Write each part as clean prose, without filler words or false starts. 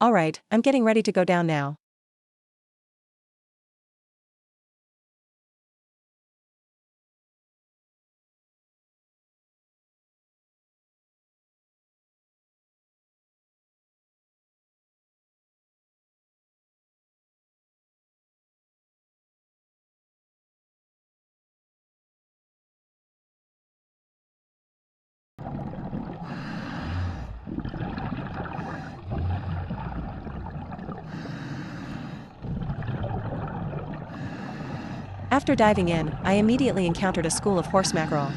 Alright, I'm getting ready to go down now. After diving in, I immediately encountered a school of horse mackerel.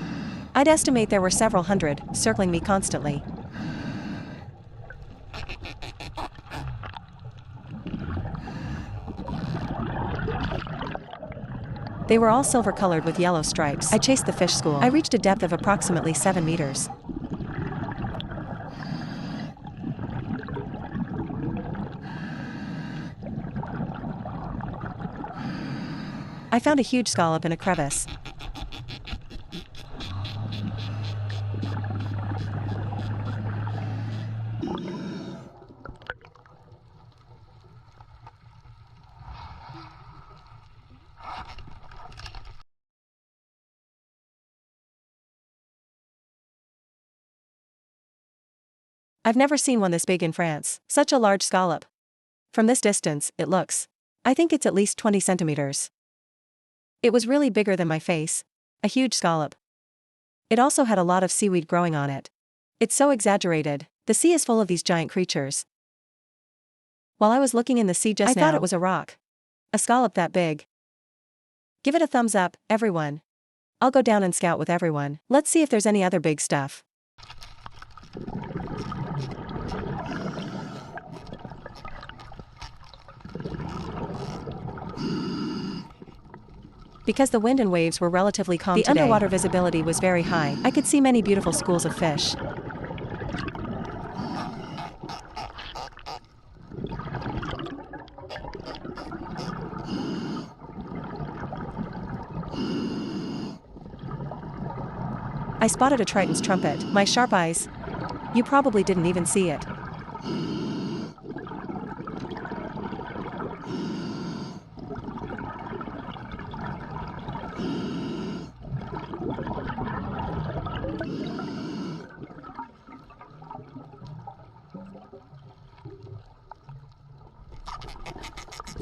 I'd estimate there were several hundred, circling me constantly. They were all silver-colored with yellow stripes. I chased the fish school. I reached a depth of approximately 7 meters. I found a huge scallop in a crevice. I've never seen one this big in France. Such a large scallop. From this distance, it looks. I think it's at least 20 centimeters. It was really bigger than my face. A huge scallop. It also had a lot of seaweed growing on it. It's so exaggerated. The sea is full of these giant creatures. While I was looking in the sea just now, I thought it was a rock. A scallop that big. Give it a thumbs up, everyone. I'll go down and scout with everyone. Let's see if there's any other big stuff. Because the wind and waves were relatively calm today, the underwater visibility was very high. I could see many beautiful schools of fish. I spotted a Triton's trumpet. My sharp eyes. You probably didn't even see it.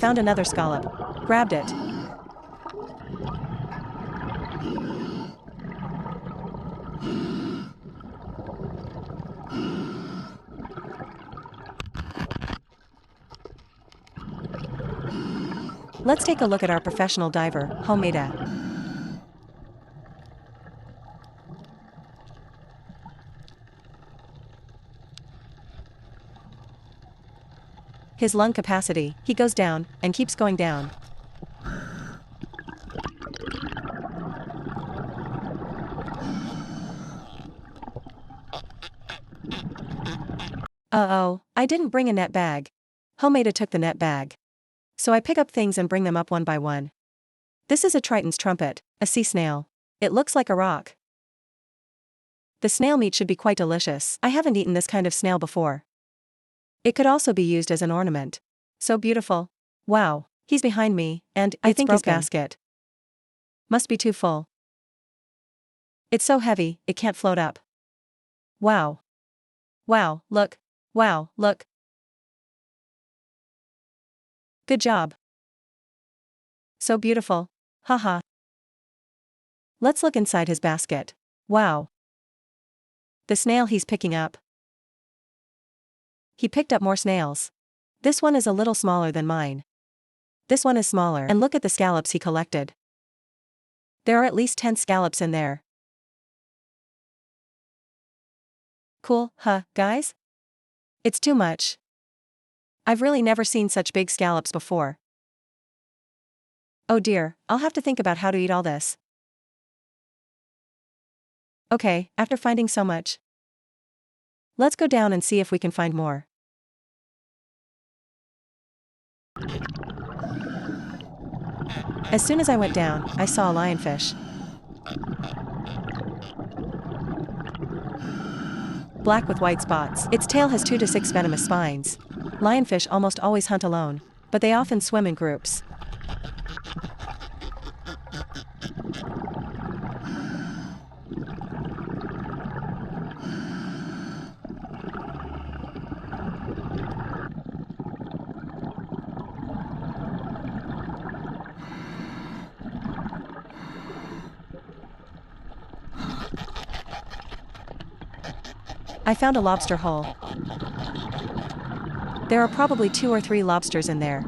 Found another scallop. Grabbed it. Let's take a look at our professional diver, Homemade. His lung capacity, he goes down, and keeps going down. Uh-oh, I didn't bring a net bag. Homemade took the net bag. So I pick up things and bring them up one by one. This is a Triton's trumpet, a sea snail. It looks like a rock. The snail meat should be quite delicious. I haven't eaten this kind of snail before. It could also be used as an ornament. So beautiful. Wow, he's behind me, and I think his basket must be too full. It's so heavy, it can't float up. Wow. Wow, look. Wow, look. Good job. So beautiful. Haha. Let's look inside his basket. Wow. The snail he's picking up. He picked up more snails. This one is a little smaller than mine. This one is smaller, and look at the scallops he collected. There are at least 10 scallops in there. Cool, huh, guys? It's too much. I've really never seen such big scallops before. Oh dear, I'll have to think about how to eat all this. Okay, after finding so much, Let's go down and see if we can find more. As soon as I went down, I saw a lionfish. Black with white spots. Its tail has 2 to 6 venomous spines. Lionfish almost always hunt alone, but they often swim in groups. I found a lobster hole. There are probably 2 or 3 lobsters in there.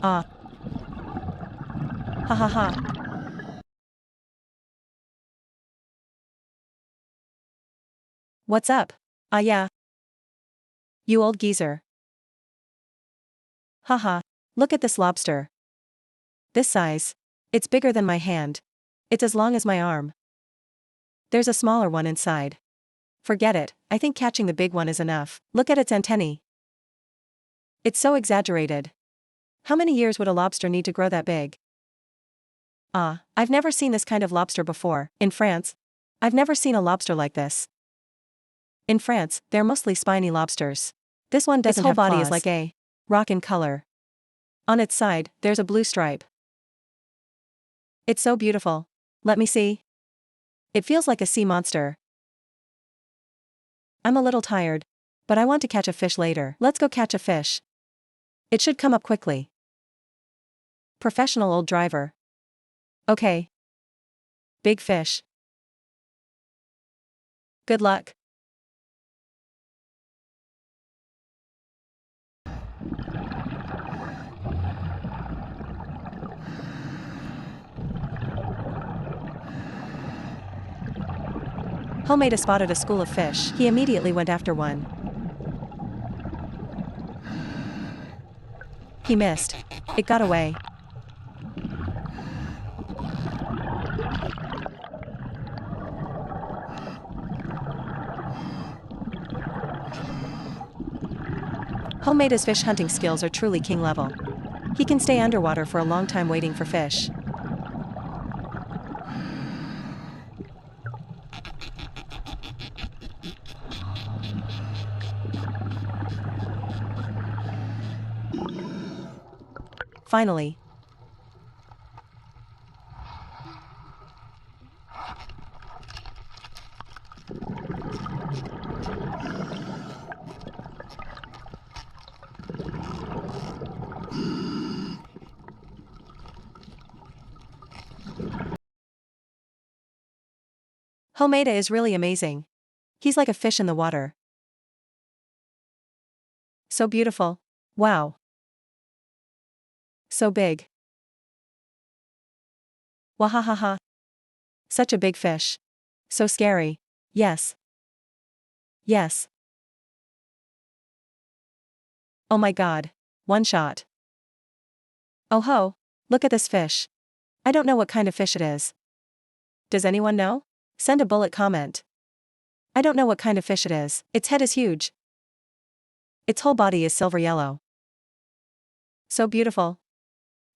Ah. Ha ha ha. What's up? Ah yeah. You old geezer. Haha. Look at this lobster. This size. It's bigger than my hand. It's as long as my arm. There's a smaller one inside. Forget it, I think catching the big one is enough. Look at its antennae. It's so exaggerated. How many years would a lobster need to grow that big? Ah, I've never seen this kind of lobster before. In France, I've never seen a lobster like this. In France, they're mostly spiny lobsters. This one doesn't have claws. Its whole body is like a rock in color. On its side, there's a blue stripe. It's so beautiful. Let me see. It feels like a sea monster. I'm a little tired, but I want to catch a fish later. Let's go catch a fish. It should come up quickly. Professional old driver. Okay. Big fish. Good luck. Homemade spotted a school of fish. He immediately went after one. He missed. It got away. Homemade's fish hunting skills are truly king level. He can stay underwater for a long time waiting for fish. Finally. Homeda is really amazing. He's like a fish in the water. So beautiful. Wow. So big. Wahahaha. Such a big fish. So scary. Yes. Yes. Oh my god. One shot. Oh ho. Look at this fish. I don't know what kind of fish it is. Does anyone know? Send a bullet comment. I don't know what kind of fish it is. Its head is huge. Its whole body is silver yellow. So beautiful.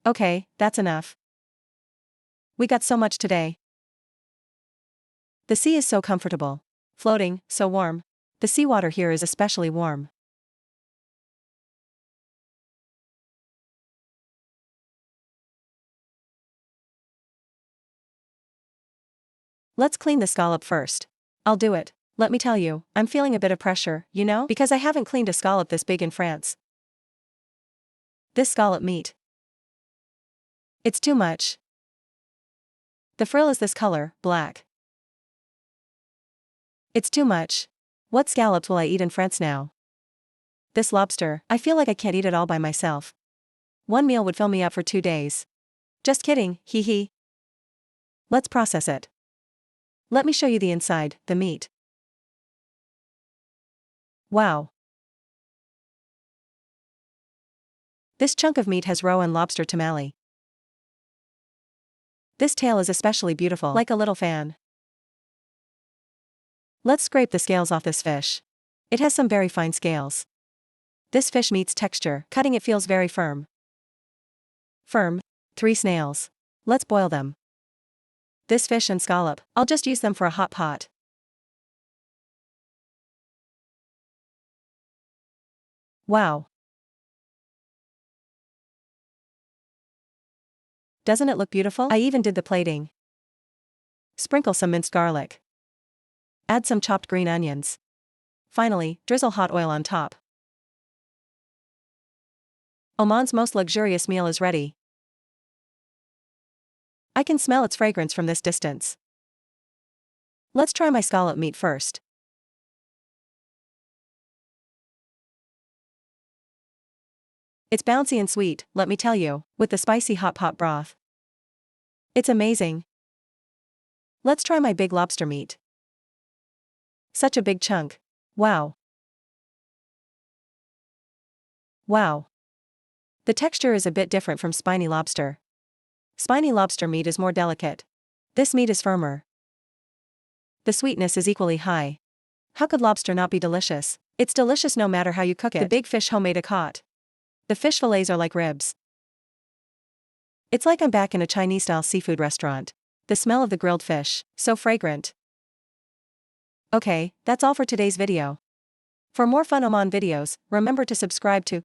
Okay, that's enough. We got so much today. The sea is so comfortable. Floating, so warm. The seawater here is especially warm. Let's clean the scallop first. I'll do it. Let me tell you, I'm feeling a bit of pressure, you know? Because I haven't cleaned a scallop this big in France. This scallop meat. It's too much. The frill is this color, black. It's too much. What scallops will I eat in France now? This lobster, I feel like I can't eat it all by myself. One meal would fill me up for 2 days. Just kidding, hee hee. Let's process it. Let me show you the inside, the meat. Wow. This chunk of meat has roe and lobster tamale. This tail is especially beautiful, like a little fan. Let's scrape the scales off this fish. It has some very fine scales. This fish meat's texture, cutting it feels very firm. Firm. 3 snails. Let's boil them. This fish and scallop, I'll just use them for a hot pot. Wow. Doesn't it look beautiful? I even did the plating. Sprinkle some minced garlic. Add some chopped green onions. Finally, drizzle hot oil on top. Oman's most luxurious meal is ready. I can smell its fragrance from this distance. Let's try my scallop meat first. It's bouncy and sweet, let me tell you, with the spicy hot pot broth. It's amazing. Let's try my big lobster meat. Such a big chunk. Wow. Wow. The texture is a bit different from spiny lobster. Spiny lobster meat is more delicate. This meat is firmer. The sweetness is equally high. How could lobster not be delicious? It's delicious no matter how you cook it. The big fish homemade caught. The fish fillets are like ribs. It's like I'm back in a Chinese-style seafood restaurant. The smell of the grilled fish, so fragrant. Okay, that's all for today's video. For more fun Oman videos, remember to subscribe to